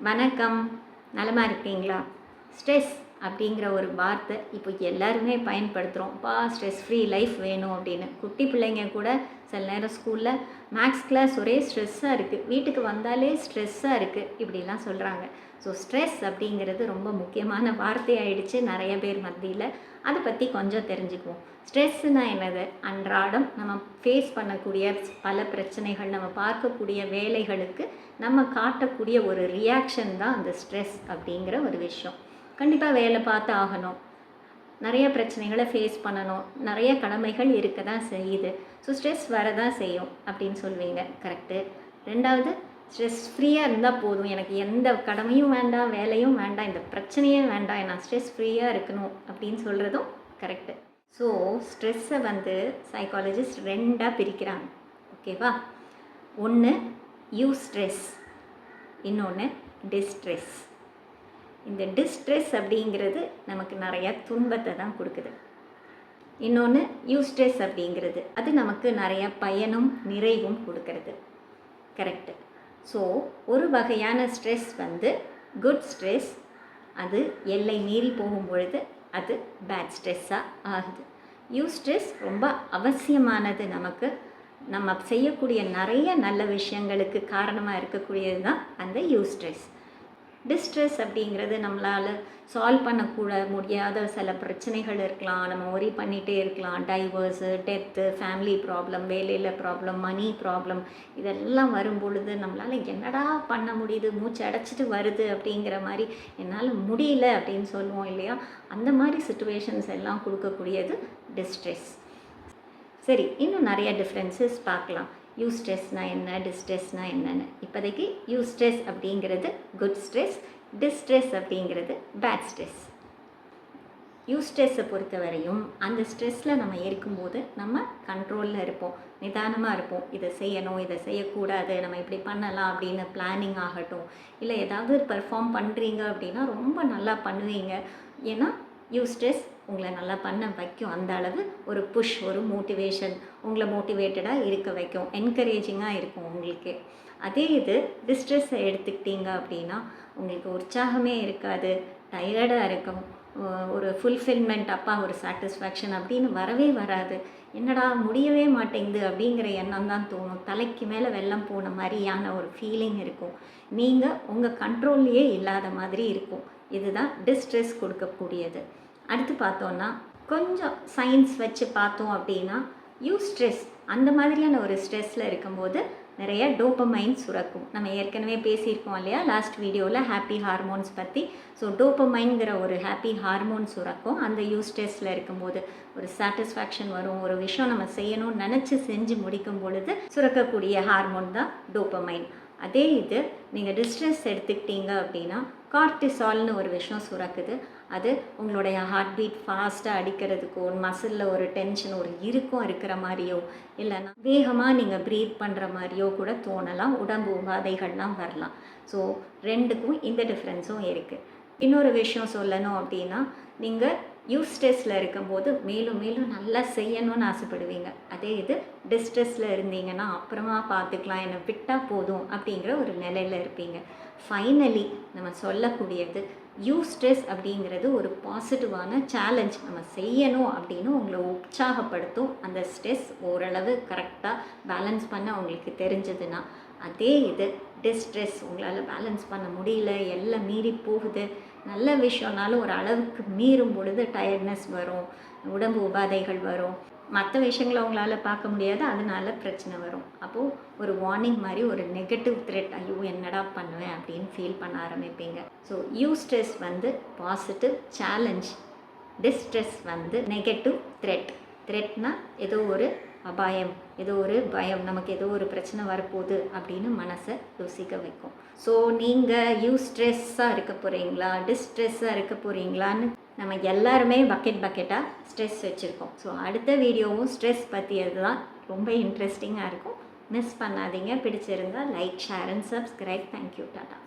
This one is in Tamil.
வணக்கம். நலமா இருக்கீங்களா? ஸ்ட்ரெஸ் அப்படிங்கிற ஒரு வார்த்தை இப்போ எல்லாருமே பயன்படுத்துகிறோம். ஸ்ட்ரெஸ் ஃப்ரீ லைஃப் வேணும் அப்படின்னு. குட்டி பிள்ளைங்க கூட சில நேரம் ஸ்கூலில் மேக்ஸ் கிளாஸ் ஒரே ஸ்ட்ரெஸ்ஸாக இருக்குது, வீட்டுக்கு வந்தாலே ஸ்ட்ரெஸ்ஸாக இருக்குது, இப்படிலாம் சொல்கிறாங்க. ஸோ ஸ்ட்ரெஸ் அப்படிங்கிறது ரொம்ப முக்கியமான வார்த்தை ஆயிடுச்சு நிறைய பேர் மத்தியில். அதை பற்றி கொஞ்சம் தெரிஞ்சுக்குவோம். ஸ்ட்ரெஸ்ஸுனால் என்னது? அன்றாடம் நம்ம ஃபேஸ் பண்ணக்கூடிய பல பிரச்சனைகள், நம்ம பார்க்கக்கூடிய வேலைகளுக்கு நம்ம காட்டக்கூடிய ஒரு ரியாக்ஷன் தான் அந்த ஸ்ட்ரெஸ் அப்படிங்கிற ஒரு விஷயம். கண்டிப்பாக வேலை பார்த்து ஆகணும், நிறைய பிரச்சனைகளை ஃபேஸ் பண்ணணும், நிறைய கடமைகள் இருக்க தான் செய்யுது. ஸோ ஸ்ட்ரெஸ் வரதான் செய்யும் அப்படின்னு சொல்வீங்க. கரெக்டு. ரெண்டாவது, ஸ்ட்ரெஸ் ஃப்ரீயாக இருந்தால் போதும், எனக்கு எந்த கடமையும் வேண்டாம், வேலையும் வேண்டாம், இந்த பிரச்சனையே வேண்டாம், நான் ஸ்ட்ரெஸ் ஃப்ரீயாக இருக்கணும் அப்படின்னு சொல்கிறதும் கரெக்டு. ஸோ ஸ்ட்ரெஸ்ஸை சைக்காலஜிஸ்ட் ரெண்டாக பிரிக்கிறாங்க. ஓகேவா? ஒன்று யூஸ்ட்ரெஸ், இன்னொன்று டிஸ்ட்ரெஸ். இந்த டிஸ்ட்ரெஸ் அப்படிங்கிறது நமக்கு நிறைய துன்பத்தை தான் கொடுக்குது. இன்னொன்று யூஸ்ட்ரெஸ் அப்படிங்கிறது அது நமக்கு நிறைய பயனும் நிறைவும் கொடுக்கறது. கரெக்டு. ஸோ ஒரு வகையான ஸ்ட்ரெஸ் குட் ஸ்ட்ரெஸ், அது எல்லை மீறி போகும் பொழுது அது பேட் ஸ்ட்ரெஸ்ஸாக ஆகுது. யூஸ்ட்ரெஸ் ரொம்ப அவசியமானது, நமக்கு நம்ம செய்யக்கூடிய நிறைய நல்ல விஷயங்களுக்கு காரணமாக இருக்கக்கூடியது தான் அந்த யூஸ்ட்ரெஸ். டிஸ்ட்ரெஸ் அப்படிங்கிறது நம்மளால் சால்வ் பண்ணக்கூட முடியாத சில பிரச்சனைகள் இருக்கலாம், நம்ம ஒரி பண்ணிகிட்டே இருக்கலாம். டைவர்ஸு, டெத்து, ஃபேமிலி ப்ராப்ளம், வேலையில் ப்ராப்ளம், மணி ப்ராப்ளம், இதெல்லாம் வரும் பொழுது நம்மளால் என்னடா பண்ண முடியுது, மூச்சு அடைச்சிட்டு வருது அப்படிங்கிற மாதிரி, என்னால் முடியல அப்படின்னு சொல்லுவோம் இல்லையா? அந்த மாதிரி சிச்சுவேஷன்ஸ் எல்லாம் கொடுக்கக்கூடியது டிஸ்ட்ரெஸ். சரி, இன்னும் நிறைய டிஃப்ரென்சஸ் பார்க்கலாம். யூஸ்ட்ரெஸ்னால் என்ன, டிஸ்ட்ரெஸ்னால் என்னென்னு. இப்போதைக்கு யூஸ்ட்ரெஸ் அப்படிங்கிறது குட் ஸ்ட்ரெஸ், டிஸ்ட்ரெஸ் அப்படிங்கிறது பேட் ஸ்ட்ரெஸ். யூஸ்ட்ரெஸ்ஸை பொறுத்த வரையும் அந்த ஸ்ட்ரெஸ்ஸில் நம்ம இருக்கும்போது நம்ம கண்ட்ரோலில் இருப்போம், நிதானமாக இருப்போம். இதை செய்யணும், இதை செய்யக்கூடாது, நம்ம இப்படி பண்ணலாம் அப்படின்னு பிளானிங் ஆகட்டும், இல்லை ஏதாவது பெர்ஃபார்ம் பண்ணுறீங்க அப்படின்னா ரொம்ப நல்லா பண்ணுவீங்க. ஏன்னா யூஸ்ட்ரெஸ் உங்களை நல்லா பண்ண வைக்கும். அந்த அளவு ஒரு புஷ், ஒரு மோட்டிவேஷன், உங்களை மோட்டிவேட்டடாக இருக்க வைக்கும், என்கரேஜிங்காக இருக்கும் உங்களுக்கு. அதே இது டிஸ்ட்ரெஸ்ஸை எடுத்துக்கிட்டீங்க அப்படின்னா உங்களுக்கு உற்சாகமே இருக்காது, டயர்டாக இருக்கும், ஒரு ஃபுல்ஃபில்மெண்ட், ஒரு சாட்டிஸ்ஃபேக்ஷன் அப்படின்னு வரவே வராது. என்னடா முடியவே மாட்டேங்குது அப்படிங்கிற எண்ணம் தான் தோணும். தலைக்கு மேலே வெள்ளம் போன மாதிரியான ஒரு ஃபீலிங் இருக்கும். நீங்கள் உங்கள் கண்ட்ரோல்லையே இல்லாத மாதிரி இருக்கும். இதுதான் டிஸ்ட்ரெஸ் கொடுக்கக்கூடியது. அடுத்து பார்த்தோன்னா, கொஞ்சம் சயின்ஸ் வச்சு பார்த்தோம் அப்படின்னா, யூஸ்ட்ரெஸ் அந்த மாதிரியான ஒரு ஸ்ட்ரெஸ்ஸில் இருக்கும்போது நிறைய டோபமைன் சுரக்கும். நம்ம ஏற்கனவே பேசியிருக்கோம் இல்லையா லாஸ்ட் வீடியோவில் ஹாப்பி ஹார்மோன்ஸ் பற்றி. ஸோ டோபமைன்கிற ஒரு ஹாப்பி ஹார்மோன் சுரக்கும் அந்த யூஸ்ட்ரெஸ்ஸில் இருக்கும்போது. ஒரு சாட்டிஸ்ஃபேக்ஷன் வரும், ஒரு விஷயம் நம்ம செய்யணும்னு நினச்சி செஞ்சு முடிக்கும் பொழுது சுரக்கக்கூடிய ஹார்மோன் தான் டோபமைன். அதே இது நீங்கள் டிஸ்ட்ரெஸ் எடுத்துக்கிட்டீங்க அப்படின்னா கார்டிசால்னு ஒரு விஷயம் சுரக்குது. அது உங்களுடைய ஹார்ட் பீட் ஃபாஸ்ட்டாக அடிக்கிறதுக்கோ, மசிலில் ஒரு டென்ஷன், ஒரு இறுக்கம் இருக்கிற மாதிரியோ, இல்லைன்னா வேகமாக நீங்கள் ப்ரீத் பண்ணுற மாதிரியோ கூட தோணலாம். உடம்பு உபாதைகள்லாம் வரலாம். ஸோ ரெண்டுக்கும் இந்த டிஃப்ரென்ஸும் இருக்குது. இன்னொரு விஷயம் சொல்லணும் அப்படின்னா, நீங்கள் யூஸ்ட்ரெஸ்ஸில் இருக்கும்போது மேலும் மேலும் நல்லா செய்யணும்னு ஆசைப்படுவீங்க. அதே இது டிஸ்ட்ரெஸ்ஸில் இருந்தீங்கன்னா அப்புறமா பார்த்துக்கலாம், என்னை விட்டால் போதும் அப்படிங்கிற ஒரு நிலையில் இருப்பீங்க. ஃபைனலி நம்ம சொல்லக்கூடியது, யூஸ்ட்ரெஸ் அப்படிங்கிறது ஒரு பாசிட்டிவான சேலஞ்ச், நம்ம செய்யணும் அப்படின்னு உங்களை உற்சாகப்படுத்தும். அந்த ஸ்ட்ரெஸ் ஓரளவு கரெக்டாக பேலன்ஸ் பண்ண உங்களுக்கு தெரிஞ்சதுன்னா. அதே இது டிஸ்ட்ரெஸ் உங்களால் பேலன்ஸ் பண்ண முடியல, எல்லாம் மீறி போகுது, நல்ல விஷயம்னாலும் ஒரு அளவுக்கு மீறும் பொழுது டயர்ட்னஸ் வரும், உடம்பு உபாதைகள் வரும், மற்ற விஷயங்களை உங்களால் பார்க்க முடியாது, அதனால பிரச்சனை வரும். அப்போது ஒரு வார்னிங் மாதிரி, ஒரு நெகட்டிவ் த்ரெட், ஐயோ என்னடா பண்ணுவேன் அப்படின்னு ஃபீல் பண்ண ஆரம்பிப்பீங்க. So eustress positive challenge, distress negative threat. த்ரெட்னா ஏதோ ஒரு அபாயம், ஏதோ ஒரு பயம், நமக்கு ஏதோ ஒரு பிரச்சனை வரப்போகுது அப்படின்னு மனசை யோசிக்க வைக்கும். ஸோ நீங்கள் யூஸ்ட்ரெஸ்ஸாக இருக்க போகிறீங்களா, டிஸ்ட்ரெஸ்ஸாக இருக்க போகிறீங்களான்னு நம்ம எல்லாருமே பக்கெட்டாக ஸ்ட்ரெஸ் வச்சுருக்கோம். ஸோ அடுத்த வீடியோவும் ஸ்ட்ரெஸ் பற்றியது தான், ரொம்ப இன்ட்ரெஸ்டிங்காக இருக்கும். மிஸ் பண்ணாதீங்க. பிடிச்சிருந்தால் like, share and subscribe. Thank you. Tata.